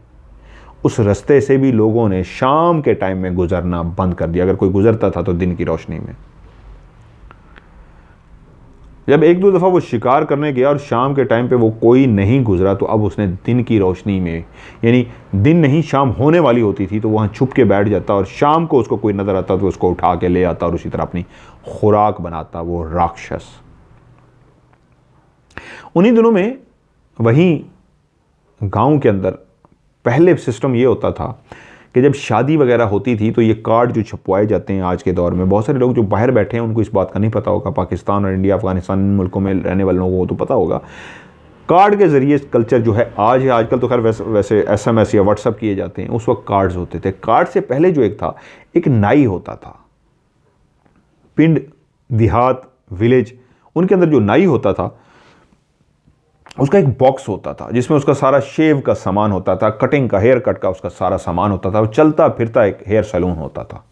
उस रास्ते से भी लोगों ने शाम के टाइम में गुजरना बंद कर दिया। अगर कोई गुजरता था तो दिन की रोशनी में। जब एक दो दफ़ा वो शिकार करने गया और शाम के टाइम पे वो कोई नहीं गुजरा, तो अब उसने दिन की रोशनी में, यानी दिन नहीं शाम होने वाली होती थी, तो वहाँ छुप के बैठ जाता और शाम को उसको कोई नज़र आता तो उसको उठा के ले आता और उसी तरह अपनी खुराक बनाता वो राक्षस। उन्हीं दिनों में वहीं गांव के अंदर पहले सिस्टम ये होता था कि जब शादी वगैरह होती थी तो ये कार्ड जो छपवाए जाते हैं आज के दौर में, बहुत सारे लोग जो बाहर बैठे हैं उनको इस बात का नहीं पता होगा, पाकिस्तान और इंडिया अफगानिस्तान इन मुल्कों में रहने वाले लोगों को तो पता होगा। कार्ड के ज़रिए कल्चर जो है आज है, आजकल तो खैर वैसे SMS या व्हाट्सअप किए जाते हैं, उस वक्त कार्ड्स होते थे। कार्ड से पहले जो एक था, एक नाई होता था। पिंड, देहात, विलेज, उनके अंदर जो नाई होता था उसका एक बॉक्स होता था जिसमें उसका सारा शेव का सामान होता था, कटिंग का, हेयर कट का उसका सारा सामान होता था। वो चलता फिरता एक हेयर सैलून होता था,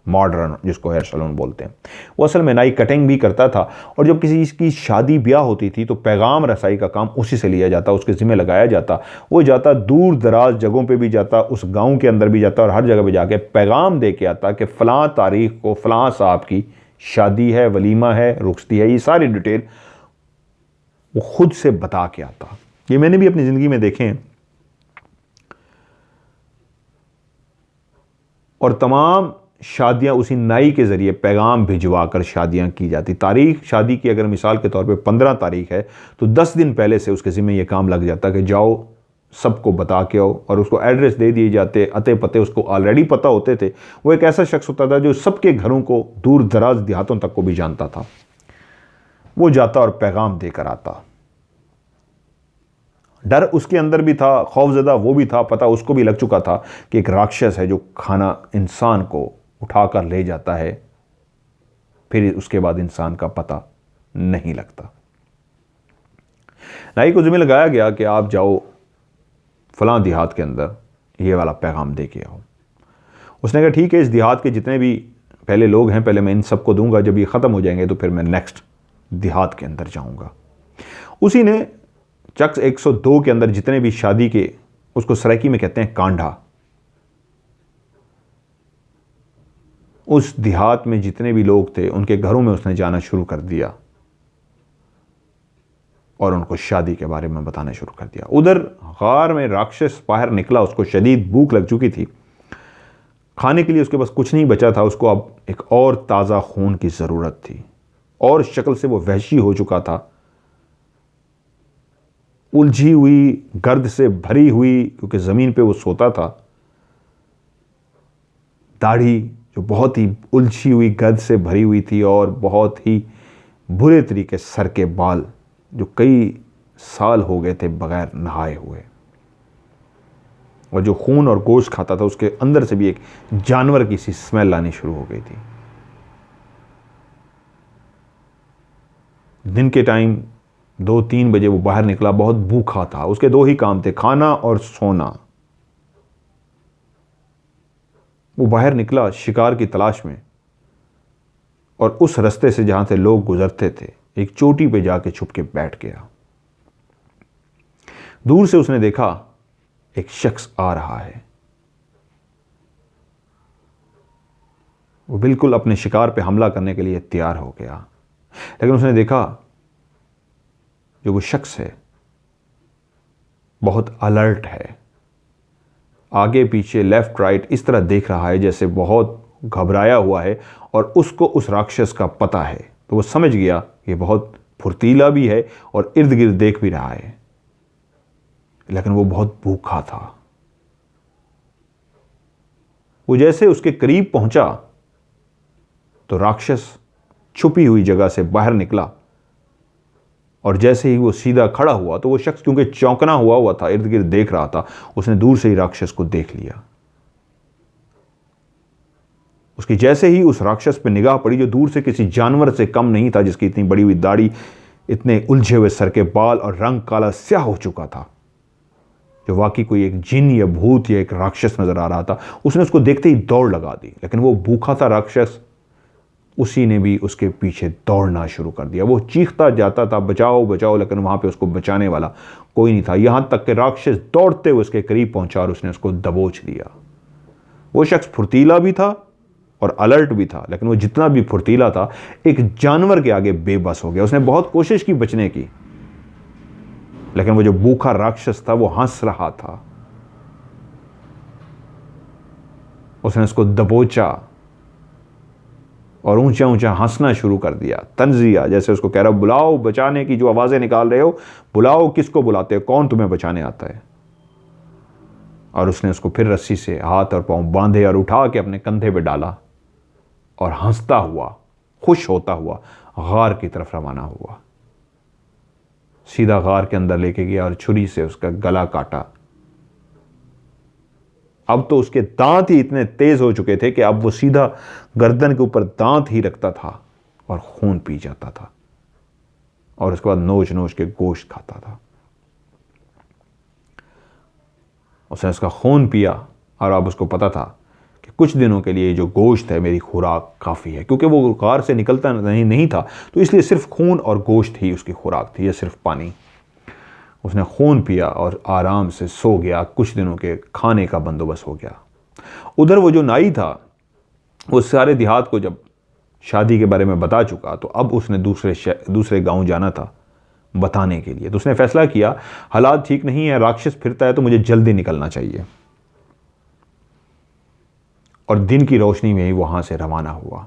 मॉडर्न जिसको हेयर सैलून बोलते हैं। वो असल में नाई कटिंग भी करता था और जब किसी की शादी ब्याह होती थी तो पैगाम रसाई का काम उसी से लिया जाता, उसके ज़िम्मे लगाया जाता। वो जाता दूर दराज जगहों पे भी जाता, उस गांव के अंदर भी जाता और हर जगह पे जाके पैगाम दे के आता कि फ़लाँ तारीख को फ़लाँ साहब की शादी है, वलीमा है, रुखसती है, ये सारी डिटेल वो खुद से बता के आता। ये मैंने भी अपनी ज़िंदगी में देखे हैं। और तमाम शादियां उसी नाई के ज़रिए पैगाम भिजवा कर शादियां की जाती। तारीख शादी की अगर मिसाल के तौर पे 15 तारीख है तो 10 दिन पहले से उसके ज़िम्मे ये काम लग जाता कि जाओ सबको बता के आओ, और उसको एड्रेस दे दिए जाते, अते पते उसको ऑलरेडी पता होते थे। वो एक ऐसा शख्स होता था जो सबके घरों को, दूर दराज देहातों तक को भी जानता था। वो जाता और पैगाम देकर आता। डर उसके अंदर भी था, खौफजदा वो भी था, पता उसको भी लग चुका था कि एक राक्षस है जो खाना इंसान को उठाकर ले जाता है, फिर उसके बाद इंसान का पता नहीं लगता। नाई को जिम्मे लगाया गया कि आप जाओ फलां देहात के अंदर ये वाला पैगाम दे के आओ। उसने कहा ठीक है, इस देहात के जितने भी पहले लोग हैं पहले मैं इन सबको दूंगा, जब ये ख़त्म हो जाएंगे तो फिर मैं नेक्स्ट देहात के अंदर जाऊंगा। उसी ने चक्स 102 के अंदर जितने भी शादी के, उसको सराइकी में कहते हैं कांढा, उस देहात में जितने भी लोग थे उनके घरों में उसने जाना शुरू कर दिया और उनको शादी के बारे में बताना शुरू कर दिया। उधर गार में राक्षस बाहर निकला, उसको शदीद भूख लग चुकी थी, खाने के लिए उसके पास कुछ नहीं बचा था। उसको अब एक और ताज़ा खून की ज़रूरत थी और शक्ल से वो वहशी हो चुका था, उलझी हुई, गर्द से भरी हुई, क्योंकि ज़मीन पे वो सोता था। दाढ़ी जो बहुत ही उलझी हुई, गर्द से भरी हुई थी और बहुत ही बुरे तरीके सर के बाल जो कई साल हो गए थे बगैर नहाए हुए, और जो खून और गोश्त खाता था उसके अंदर से भी एक जानवर की सी स्मेल आनी शुरू हो गई थी। दिन के टाइम 2-3 बजे वो बाहर निकला, बहुत भूखा था। उसके दो ही काम थे, खाना और सोना। वो बाहर निकला शिकार की तलाश में और उस रास्ते से जहां से लोग गुजरते थे एक चोटी पे जाके छुप के बैठ गया। दूर से उसने देखा एक शख्स आ रहा है। वो बिल्कुल अपने शिकार पे हमला करने के लिए तैयार हो गया, लेकिन उसने देखा जो वो शख्स है बहुत अलर्ट है, आगे पीछे लेफ्ट राइट इस तरह देख रहा है जैसे बहुत घबराया हुआ है, और उसको उस राक्षस का पता है। तो वो समझ गया ये बहुत फुर्तीला भी है और इर्द गिर्द देख भी रहा है, लेकिन वो बहुत भूखा था। वो जैसे उसके करीब पहुंचा तो राक्षस छुपी हुई जगह से बाहर निकला, और जैसे ही वो सीधा खड़ा हुआ तो वो शख्स क्योंकि चौंकना हुआ था, इर्द गिर्द देख रहा था, उसने दूर से ही राक्षस को देख लिया। उसकी जैसे ही उस राक्षस पे निगाह पड़ी जो दूर से किसी जानवर से कम नहीं था, जिसकी इतनी बड़ी हुई दाढ़ी इतने उलझे हुए सर के बाल और रंग काला स्याह हो चुका था, जो वाकई कोई एक जिन या भूत या एक राक्षस नजर आ रहा था। उसने उसको देखते ही दौड़ लगा दी, लेकिन वो भूखा था राक्षस, उसी ने भी उसके पीछे दौड़ना शुरू कर दिया। वो चीखता जाता था बचाओ बचाओ, लेकिन वहां पे उसको बचाने वाला कोई नहीं था। यहां तक कि राक्षस दौड़ते हुए उसके करीब पहुंचा और उसने उसको दबोच लिया। वो शख्स फुर्तीला भी था और अलर्ट भी था, लेकिन वो जितना भी फुर्तीला था एक जानवर के आगे बेबस हो गया। उसने बहुत कोशिश की बचने की, लेकिन वो जो भूखा राक्षस था वो हंस रहा था। उसने उसको दबोचा और ऊंचा ऊंचा हंसना शुरू कर दिया, तंजिया, जैसे उसको कह रहा बुलाओ, बचाने की जो आवाजें निकाल रहे हो बुलाओ, किसको बुलाते हो, कौन तुम्हें बचाने आता है। और उसने उसको फिर रस्सी से हाथ और पांव बांधे और उठा के अपने कंधे पे डाला और हंसता हुआ, खुश होता हुआ गार की तरफ रवाना हुआ। सीधा गार के अंदर लेके गया और छुरी से उसका गला काटा। अब तो उसके दांत ही इतने तेज हो चुके थे कि अब वो सीधा गर्दन के ऊपर दांत ही रखता था और खून पी जाता था, और उसके बाद नोच नोच के गोश्त खाता था। उसने उसका खून पिया और अब उसको पता था कि कुछ दिनों के लिए जो गोश्त है मेरी खुराक काफ़ी है, क्योंकि वो गार से निकलता नहीं था, तो इसलिए सिर्फ खून और गोश्त ही उसकी खुराक थी, या सिर्फ पानी। उसने खून पिया और आराम से सो गया। कुछ दिनों के खाने का बंदोबस्त हो गया। उधर वो जो नाई था वो सारे देहात को जब शादी के बारे में बता चुका, तो अब उसने दूसरे गांव जाना था बताने के लिए। तो उसने फैसला किया हालात ठीक नहीं है, राक्षस फिरता है, तो मुझे जल्दी निकलना चाहिए। और दिन की रोशनी में ही वहां से रवाना हुआ।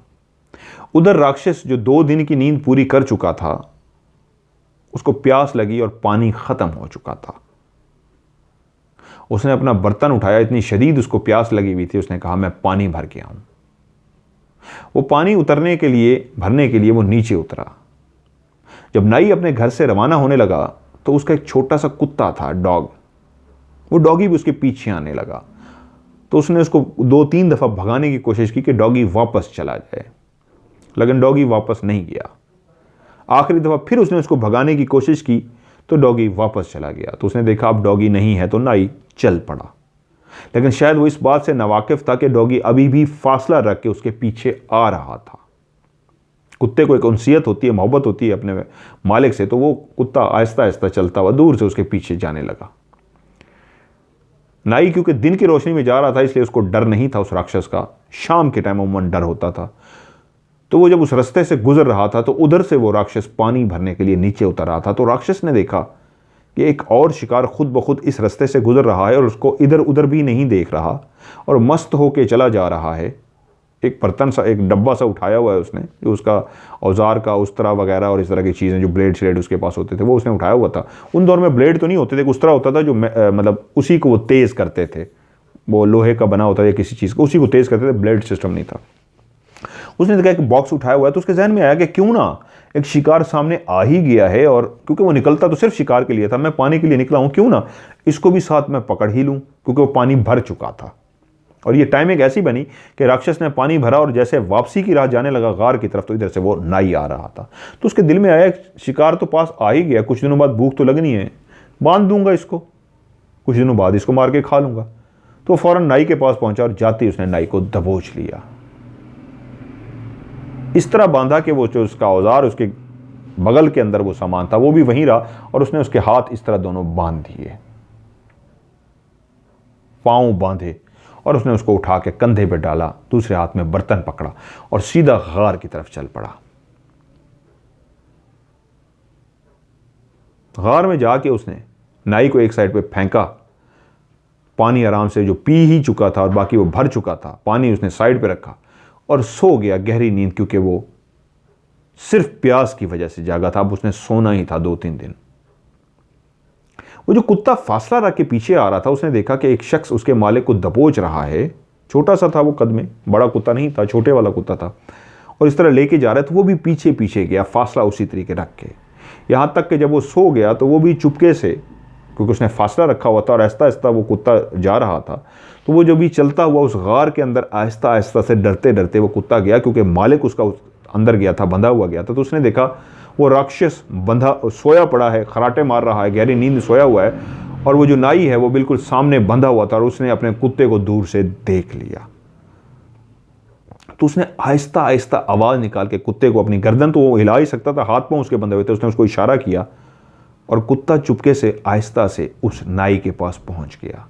उधर राक्षस जो 2 दिन की नींद पूरी कर चुका था, उसको प्यास लगी और पानी खत्म हो चुका था। उसने अपना बर्तन उठाया, इतनी शदीद उसको प्यास लगी हुई थी, उसने कहा मैं पानी भर के आऊं। वो पानी भरने के लिए वो नीचे उतरा। जब नाई अपने घर से रवाना होने लगा तो उसका एक छोटा सा कुत्ता था, डॉग, वो डॉगी भी उसके पीछे आने लगा। तो उसने उसको 2-3 दफा भगाने की कोशिश की कि डॉगी वापस चला जाए, लेकिन डॉगी वापस नहीं गया। आखिरी दफा फिर उसने उसको भगाने की कोशिश की तो डॉगी वापस चला गया। तो उसने देखा अब डॉगी नहीं है, तो नाई चल पड़ा। लेकिन शायद वो इस बात से नावाकिफ था कि डॉगी अभी भी फासला रख के उसके पीछे आ रहा था। कुत्ते को एक उनसियत होती है, मोहब्बत होती है अपने मालिक से, तो वो कुत्ता आहिस्ता आहिस्ता चलता हुआ दूर से उसके पीछे जाने लगा। नाई क्योंकि दिन की रोशनी में जा रहा था, इसलिए उसको डर नहीं था उस राक्षस का। शाम के टाइम अमूमन डर होता था। तो वो जब उस रास्ते से गुजर रहा था तो उधर से वो राक्षस पानी भरने के लिए नीचे उतर रहा था। तो राक्षस ने देखा कि एक और शिकार खुद ब खुद इस रास्ते से गुजर रहा है और उसको इधर उधर भी नहीं देख रहा और मस्त होके चला जा रहा है। एक बर्तन सा, एक डब्बा सा उठाया हुआ है उसने, जो उसका औजार का उस्तरा वगैरह और इस तरह की चीज़ें, जो ब्लेड श्लेड उसके पास होते थे, वो उसने उठाया हुआ था। उन दौर में ब्लेड तो नहीं होते थे, उस्तरा होता था जो मतलब उसी को वो तेज़ करते थे। वो लोहे का बना होता था किसी चीज़ को, उसी को तेज़ करते थे, ब्लेड सिस्टम नहीं था। उसने देखा एक बॉक्स उठाया हुआ है, तो उसके जहन में आया कि क्यों ना एक शिकार सामने आ ही गया है, और क्योंकि वो निकलता तो सिर्फ शिकार के लिए था, मैं पानी के लिए निकला हूं, क्यों ना इसको भी साथ में पकड़ ही लूं, क्योंकि वो पानी भर चुका था। और ये टाइमिंग ऐसी बनी कि राक्षस ने पानी भरा और जैसे वापसी की राह जाने लगा गार की तरफ, तो इधर से वो नाई आ रहा था। तो उसके दिल में आया शिकार तो पास आ ही गया, कुछ दिनों बाद भूख तो लगनी है, बांध दूंगा इसको, कुछ दिनों बाद इसको मार के खा लूंगा। तो फौरन नाई के पास पहुंचा और जाते ही उसने नाई को दबोच लिया। इस तरह बांधा कि वो जो उसका औजार, उसके बगल के अंदर वो सामान था, वो भी वहीं रहा, और उसने उसके हाथ इस तरह दोनों बांध दिए, पांव बांधे, और उसने उसको उठा के कंधे पे डाला, दूसरे हाथ में बर्तन पकड़ा और सीधा गार की तरफ चल पड़ा। गार में जाके उसने नाई को एक साइड पे फेंका, पानी आराम से जो पी ही चुका था और बाकी वो भर चुका था, पानी उसने साइड पे रखा और सो गया गहरी नींद, क्योंकि वो सिर्फ प्यास की वजह से जागा था। अब उसने सोना ही था 2-3 दिन। वो जो कुत्ता फासला रख के पीछे आ रहा था, उसने देखा कि एक शख्स उसके मालिक को दबोच रहा है। छोटा सा था वो कद में, बड़ा कुत्ता नहीं था, छोटे वाला कुत्ता था, और इस तरह लेके जा रहा है। तो वो भी पीछे पीछे गया, फासला उसी तरीके रख के, यहां तक कि जब वो सो गया तो वो भी चुपके से, क्योंकि उसने फासला रखा हुआ था और आहिस्ता आहिस्ता वो कुत्ता जा रहा था, तो वो जो भी चलता हुआ उस गार के अंदर आहिस्ता आहिस्ता से डरते डरते वो कुत्ता गया, क्योंकि मालिक उसका अंदर गया था, बंधा हुआ गया था। तो उसने देखा वो राक्षस बंधा सोया पड़ा है, खराटे मार रहा है, गहरी नींद सोया हुआ है, और वो जो नाई है वो बिल्कुल सामने बंधा हुआ था और उसने अपने कुत्ते को दूर से देख लिया। तो उसने आहिस्ता आहिस्ता आवाज़ निकाल के कुत्ते को, अपनी गर्दन तो वो हिला ही सकता था, हाथ पांव उसके बंधे हुए थे, उसने उसको इशारा किया और कुत्ता चुपके से आहिस्ता से उस नाई के पास पहुंच गया।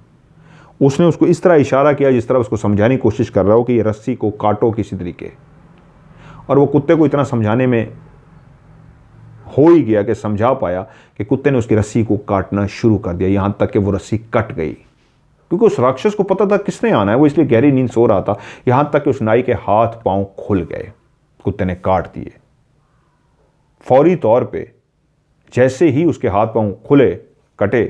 उसने उसको इस तरह इशारा किया जिस तरह उसको समझाने की कोशिश कर रहा हो कि ये रस्सी को काटो किसी तरीके, और वो कुत्ते को इतना समझाने में हो ही गया कि समझा पाया कि कुत्ते ने उसकी रस्सी को काटना शुरू कर दिया, यहां तक कि वो रस्सी कट गई। क्योंकि उस राक्षस को पता था किसने आना है, वो इसलिए गहरी नींद सो रहा था। यहां तक कि उस नाई के हाथ पांव खुल गए, कुत्ते ने काट दिए। फौरी तौर पे जैसे ही उसके हाथ पांव खुले, कटे,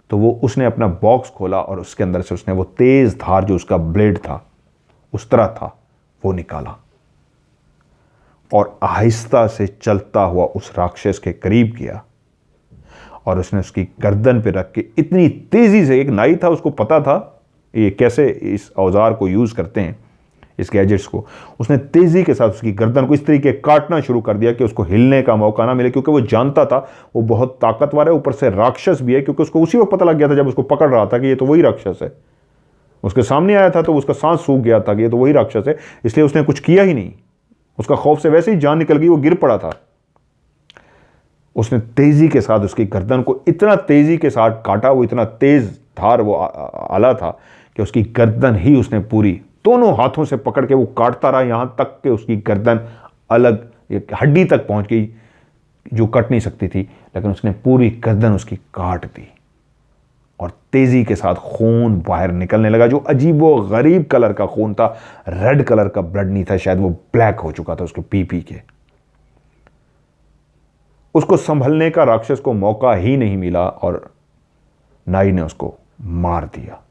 तो वो उसने अपना बॉक्स खोला और उसके अंदर से उसने वो तेज धार जो उसका ब्लेड था, उस तरह था, वो निकाला और आहिस्ता से चलता हुआ उस राक्षस के करीब गया और उसने उसकी गर्दन पे रख के इतनी तेजी से, एक नाई था, उसको पता था ये कैसे इस औजार को यूज करते हैं, इस गैजेट्स को, उसने तेजी के साथ उसकी गर्दन को इस तरीके काटना शुरू कर दिया कि उसको हिलने का मौका ना मिले, क्योंकि वो जानता था वो बहुत ताकतवर है, ऊपर से राक्षस भी है, क्योंकि उसको उसी वक्त पता लग गया था जब उसको पकड़ रहा था कि ये तो वही राक्षस है। उसके सामने आया था तो उसका सांस सूख गया था कि ये तो वही राक्षस है, इसलिए उसने कुछ किया ही नहीं। उसका खौफ से वैसे ही जान निकल गई, वो गिर पड़ा था। उसने तेजी के साथ उसकी गर्दन को इतना तेजी के साथ काटा, वो इतना तेज धार वो आला था कि उसकी गर्दन ही उसने पूरी दोनों हाथों से पकड़ के वो काटता रहा, यहां तक कि उसकी गर्दन अलग एक हड्डी तक पहुंच गई जो कट नहीं सकती थी, लेकिन उसने पूरी गर्दन उसकी काट दी और तेजी के साथ खून बाहर निकलने लगा, जो अजीबो गरीब कलर का खून था, रेड कलर का ब्लड नहीं था, शायद वो ब्लैक हो चुका था उसके पी पी के। उसको संभलने का राक्षस को मौका ही नहीं मिला और नाई ने उसको मार दिया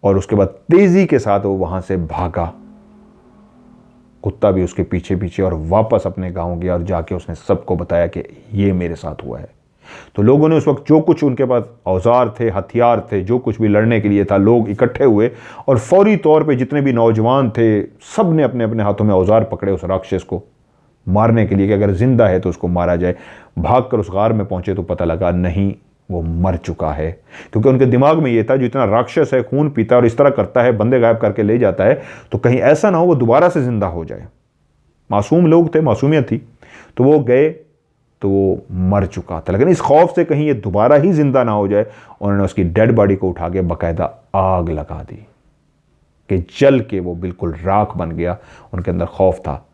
और उसके बाद तेजी के साथ वो वहां से भागा, कुत्ता भी उसके पीछे पीछे, और वापस अपने गांव गया और जाके उसने सबको बताया कि ये मेरे साथ हुआ है। तो लोगों ने उस वक्त जो कुछ उनके पास औजार थे, हथियार थे, जो कुछ भी लड़ने के लिए था, लोग इकट्ठे हुए और फौरी तौर पे जितने भी नौजवान थे सब ने अपने अपने हाथों में औजार पकड़े उस राक्षस को मारने के लिए कि अगर जिंदा है तो उसको मारा जाए। भागकर उस गार में पहुंचे तो पता लगा नहीं, वो मर चुका है, क्योंकि उनके दिमाग में ये था जो इतना राक्षस है, खून पीता है और इस तरह करता है, बंदे गायब करके ले जाता है, तो कहीं ऐसा ना हो वो दोबारा से जिंदा हो जाए। मासूम लोग थे, मासूमियत थी, तो वो गए तो वो मर चुका था, लेकिन इस खौफ से कहीं ये दोबारा ही जिंदा ना हो जाए, उन्होंने उसकी डेड बॉडी को उठा के बाकायदा आग लगा दी कि जल के वो बिल्कुल राख बन गया। उनके अंदर खौफ था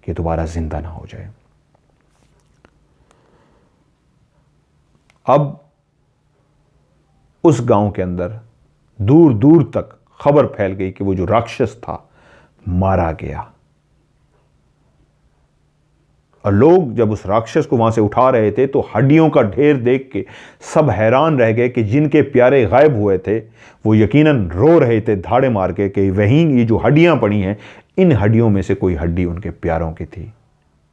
कि दोबारा जिंदा ना हो जाए। अब उस गांव के अंदर दूर दूर तक खबर फैल गई कि वो जो राक्षस था मारा गया, और लोग जब उस राक्षस को वहां से उठा रहे थे तो हड्डियों का ढेर देख के सब हैरान रह गए कि जिनके प्यारे गायब हुए थे वो यकीनन रो रहे थे धाड़े मार के कि वहीं ये जो हड्डियां पड़ी हैं, इन हड्डियों में से कोई हड्डी उनके प्यारों की थी।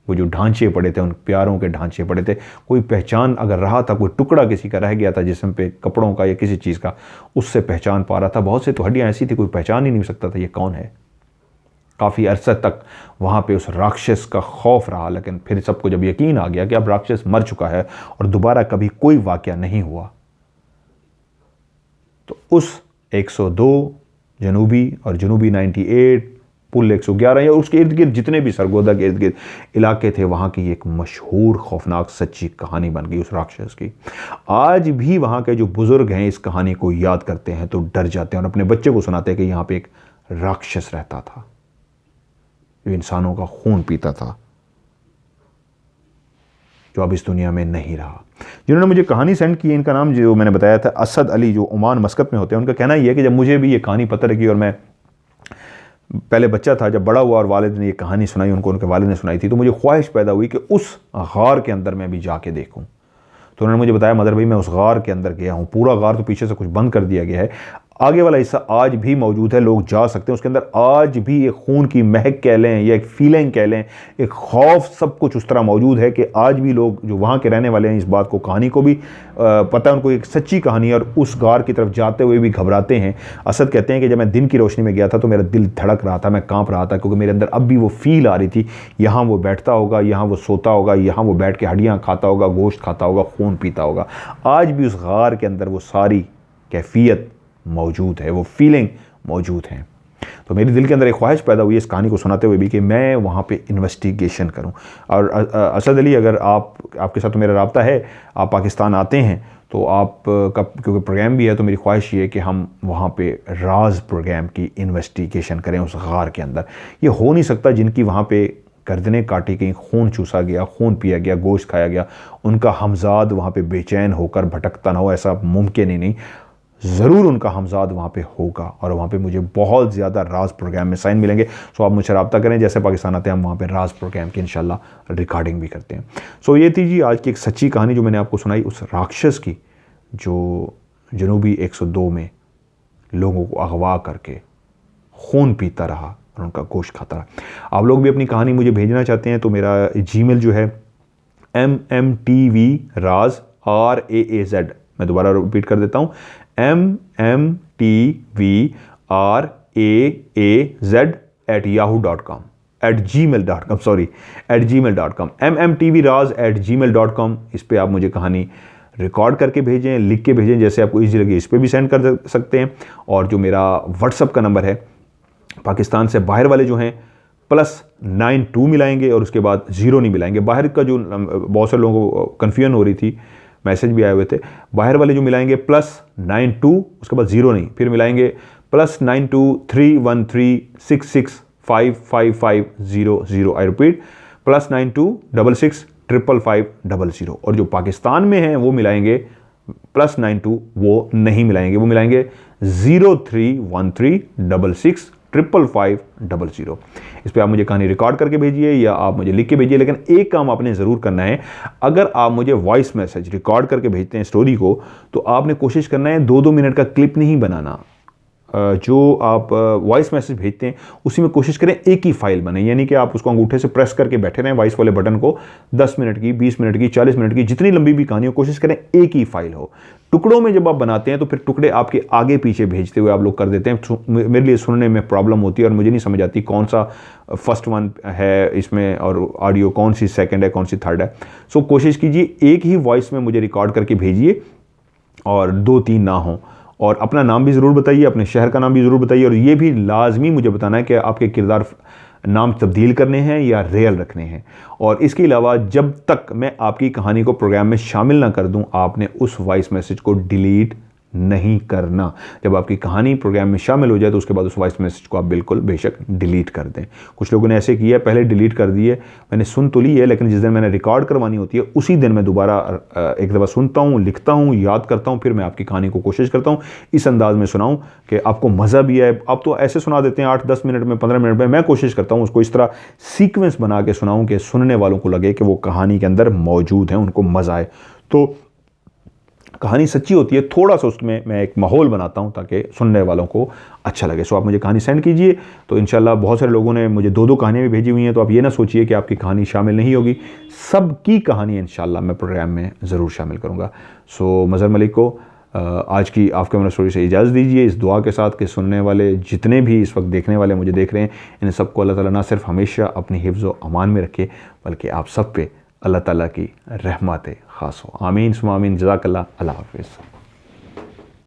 वो जो ढांचे पड़े थे, उन प्यारों के ढांचे पड़े थे, कोई पहचान अगर रहा था, कोई टुकड़ा किसी का रह गया था जिस्म पे, कपड़ों का या किसी चीज़ का, उससे पहचान पा रहा था। बहुत से तो हड्डियाँ ऐसी थी कोई पहचान ही नहीं सकता था ये कौन है। काफ़ी अरसे तक वहाँ पे उस राक्षस का खौफ रहा, लेकिन फिर सबको जब यकीन आ गया कि अब राक्षस मर चुका है और दोबारा कभी कोई वाक़या नहीं हुआ, तो उस 102 जनूबी और जनूबी 98 पुल 111 या उसके इर्द गिर्द जितने भी सरगोदा के इर्द गिर्द इलाके थे, वहाँ की एक मशहूर खौफनाक सच्ची कहानी बन गई उस राक्षस की। आज भी वहाँ के जो बुज़ुर्ग हैं इस कहानी को याद करते हैं तो डर जाते हैं और अपने बच्चे को सुनाते हैं कि यहाँ पे एक राक्षस रहता था जो इंसानों का खून पीता था, जो अब इस दुनिया में नहीं रहा। जिन्होंने मुझे कहानी सेंड की, इनका नाम जो मैंने बताया था असद अली, जो ओमान मस्कत में होते हैं, उनका कहना यह है कि जब मुझे भी ये कहानी पता लगी और मैं पहले बच्चा था, जब बड़ा हुआ और वालिद ने ये कहानी सुनाई, उनको उनके वालिद ने सुनाई थी, तो मुझे ख्वाहिश पैदा हुई कि उस गार के अंदर मैं भी जाके देखूं। तो उन्होंने मुझे बताया मदर भाई मैं उस गार के अंदर गया हूँ, पूरा गार तो पीछे से कुछ बंद कर दिया गया है, आगे वाला हिस्सा आज भी मौजूद है, लोग जा सकते हैं उसके अंदर। आज भी एक खून की महक कह लें या एक फीलिंग कह लें, एक खौफ, सब कुछ उस तरह मौजूद है कि आज भी लोग जो वहाँ के रहने वाले हैं इस बात को, कहानी को भी पता है उनको, एक सच्ची कहानी है, और उस गार की तरफ जाते हुए भी घबराते हैं। असद कहते हैं कि जब मैं दिन की रोशनी में गया था तो मेरा दिल धड़क रहा था, मैं काँप रहा था, क्योंकि मेरे अंदर अब भी वो फील आ रही थी, यहाँ वो बैठता होगा, यहाँ वो सोता होगा, यहाँ वो बैठ के हड्डियाँ खाता होगा, गोश्त खाता होगा, खून पीता होगा। आज भी उस गार के अंदर वो सारी कैफियत मौजूद है, वो फीलिंग मौजूद है। तो मेरे दिल के अंदर एक ख्वाहिश पैदा हुई इस कहानी को सुनाते हुए भी कि मैं वहाँ पे इन्वेस्टिगेशन करूँ। और असद अली, अगर आपके साथ तो मेरा राब्ता है, आप पाकिस्तान आते हैं तो आप का क्योंकि प्रोग्राम भी है, तो मेरी ख्वाहिश ये है कि हम वहाँ पे राज प्रोग्राम की इन्वेस्टिगेशन करें उस गार के अंदर। ये हो नहीं सकता जिनकी वहाँ पे गर्दनें काटी गई, खून चूसा गया, खून पिया गया, गोश्त खाया गया, उनका हमजाद वहाँ पे बेचैन होकर भटकता ना हो, ऐसा मुमकिन ही नहीं। ज़रूर उनका हमजाद वहाँ पे होगा और वहाँ पे मुझे बहुत ज़्यादा राज प्रोग्राम में साइन मिलेंगे। सो आप मुझसे रब्ता करें, जैसे पाकिस्तान आते हैं हम वहाँ पे राज प्रोग्राम की इंशाल्लाह रिकॉर्डिंग भी करते हैं। सो ये थी जी आज की एक सच्ची कहानी जो मैंने आपको सुनाई उस राक्षस की जो जनूबी 102 में लोगों को अगवा करके खून पीता रहा और उनका गोश्त खाता रहा। आप लोग भी अपनी कहानी मुझे भेजना चाहते हैं तो मेरा जीमेल जो है mmtvraz RAAZ, मैं दोबारा रिपीट कर देता हूँ, mmtvraz@yahoo.com @gmail.com mmtvraz@gmail.com। इस पर आप मुझे कहानी रिकॉर्ड करके भेजें, लिख के भेजें, जैसे आपको ईजी लगे इस पर भी सेंड कर सकते हैं। और जो मेरा व्हाट्सअप का नंबर है, पाकिस्तान से बाहर वाले जो हैं +92 मिलाएंगे और उसके बाद 0 नहीं मिलाएंगे। बाहर का जो बहुत से लोगों को कन्फ्यूजन हो रही थी, मैसेज भी आए हुए थे, बाहर वाले जो मिलाएंगे +92 उसके बाद 0 नहीं, फिर मिलाएंगे +923136655500। I repeat +9266555500। और जो पाकिस्तान में हैं वो मिलाएंगे +92, वो नहीं मिलाएंगे, वो मिलाएंगे 0313665500। इस पर आप मुझे कहानी रिकॉर्ड करके भेजिए या आप मुझे लिख के भेजिए। लेकिन एक काम आपने ज़रूर करना है, अगर आप मुझे वॉइस मैसेज रिकॉर्ड करके भेजते हैं स्टोरी को, तो आपने कोशिश करना है 2-2 मिनट का क्लिप नहीं बनाना। जो आप वॉइस मैसेज भेजते हैं उसी में कोशिश करें एक ही फाइल बने, यानी कि आप उसको अंगूठे से प्रेस करके बैठे रहें वॉइस वाले बटन को। 10 मिनट की, 20 मिनट की, 40 मिनट की, जितनी लंबी भी कहानी हो, कोशिश करें एक ही फाइल हो। टुकड़ों में जब आप बनाते हैं तो फिर टुकड़े आपके आगे पीछे भेजते हुए आप लोग कर देते हैं। मेरे लिए सुनने में प्रॉब्लम होती है और मुझे नहीं समझ आती कौन सा फर्स्ट वन है इसमें और ऑडियो कौन सी सेकंड है, कौन सी थर्ड है। सो कोशिश कीजिए एक ही वॉइस में मुझे रिकॉर्ड करके भेजिए और 2-3 ना हो। और अपना नाम भी ज़रूर बताइए, अपने शहर का नाम भी ज़रूर बताइए, और ये भी लाजमी मुझे बताना है कि आपके किरदार नाम तब्दील करने हैं या रियल रखने हैं। और इसके अलावा जब तक मैं आपकी कहानी को प्रोग्राम में शामिल ना कर दूं, आपने उस वॉइस मैसेज को डिलीट नहीं करना। जब आपकी कहानी प्रोग्राम में शामिल हो जाए तो उसके बाद उस वॉइस मैसेज को आप बिल्कुल बेशक डिलीट कर दें। कुछ लोगों ने ऐसे किया है, पहले डिलीट कर दिए, मैंने सुन तो ली है, लेकिन जिस दिन मैंने रिकॉर्ड करवानी होती है उसी दिन मैं दोबारा एक दफ़ा सुनता हूँ, लिखता हूँ, याद करता हूँ, फिर मैं आपकी कहानी को कोशिश करता हूँ इस अंदाज़ में सुनाऊँ कि आपको मज़ा भी आए। आप तो ऐसे सुना देते हैं 8-10 मिनट में, 15 मिनट में, मैं कोशिश करता हूँ उसको इस तरह सीक्वेंस बना के सुनाऊँ कि सुनने वालों को लगे कि वो कहानी के अंदर मौजूद हैं, उनको मज़ा आए। तो कहानी सच्ची होती है, थोड़ा सा उसमें मैं एक माहौल बनाता हूं ताकि सुनने वालों को अच्छा लगे। सो आप मुझे कहानी सेंड कीजिए। तो इंशाल्लाह बहुत सारे लोगों ने मुझे 2-2 कहानियाँ भी भेजी हुई हैं, तो आप ये ना सोचिए कि आपकी कहानी शामिल नहीं होगी, सबकी कहानी इंशाल्लाह मैं प्रोग्राम में ज़रूर शामिल करूँगा। सो मज़हर मलिक को आज की आफ्टर कैमरा स्टोरी से इजाज़त दीजिए, इस दुआ के साथ कि सुनने वाले जितने भी इस वक्त देखने वाले मुझे देख रहे हैं, इन सबको अल्लाह ताला ना सिर्फ हमेशा अपनी हिफ्ज़ व अमान में रखे, बल्कि आप सब पे अल्लाह ताला की रहमत ख़ास हो। आमीन सुमा आमीन। जज़ाकल्लाह। अल्लाह हाफ़िज़।